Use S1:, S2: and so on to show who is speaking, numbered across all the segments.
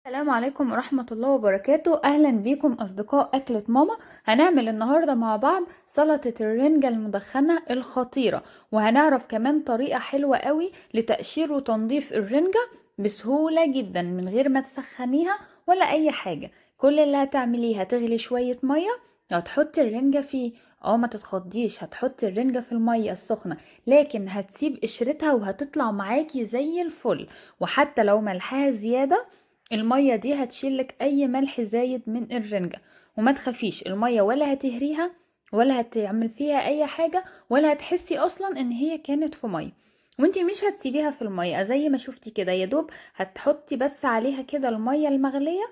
S1: السلام عليكم ورحمة الله وبركاته. أهلا بيكم أصدقاء أكلة ماما. هنعمل النهاردة مع بعض سلطة الرنجة المدخنة الخطيرة، وهنعرف كمان طريقة حلوة قوي لتقشير وتنظيف الرنجة بسهولة جدا من غير ما تسخنيها ولا أي حاجة. كل اللي هتعمليه هتغلي شوية مية وهتحطي الرنجة فيه. ما تتخضيش، هتحطي الرنجة في المية السخنة، لكن هتسيب قشرتها وهتطلع معاكي زي الفل. وحتى لو ملحها زيادة، المية دي هتشيلك اي ملح زايد من الرنجة. وما تخافيش، المية ولا هتهريها ولا هتعمل فيها اي حاجة، ولا هتحسي اصلا ان هي كانت في مية. وانتي مش هتسيبيها في المية زي ما شفتي كده، يا دوب هتحطي بس عليها كده المية المغلية،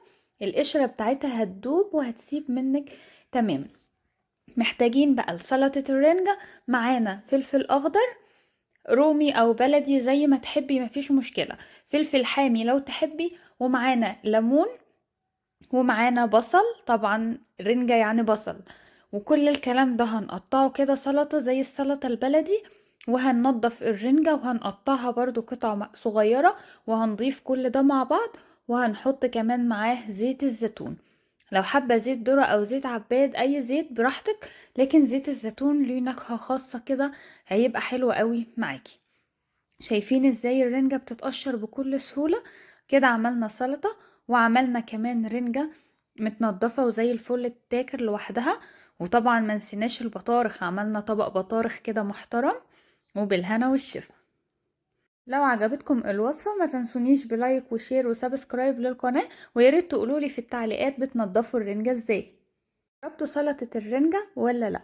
S1: القشرة بتاعتها هتدوب وهتسيب منك. تمام. محتاجين بقى لسلطة الرنجة، معانا فلفل اخضر رومي او بلدي زي ما تحبي، مفيش مشكلة، فلفل حامي لو تحبي، ومعانا ليمون، ومعانا بصل، طبعا رنجة يعني بصل. وكل الكلام ده هنقطعه كده سلطة زي السلطة البلدي، وهننضف الرنجة وهنقطعها برضو قطع صغيرة، وهنضيف كل ده مع بعض. وهنحط كمان معاه زيت الزيتون، لو حابة زيت ذرة او زيت عباد، اي زيت براحتك، لكن زيت الزيتون ليه نكهة خاصة كده، هيبقى حلو قوي معاكي. شايفين ازاي الرنجة بتتقشر بكل سهولة؟ كده عملنا سلطة، وعملنا كمان رنجة متنضفة وزي الفل تتاكل لوحدها. وطبعا ما نسيناش البطارخ، عملنا طبق بطارخ كده محترم، وبالهنا والشفا. لو عجبتكم الوصفة ما تنسونيش بلايك وشير وسبسكرايب للقناة، وياريت تقولولي في التعليقات بتنضفوا الرنجة ازاي. جربتوا سلطة الرنجة ولا لأ؟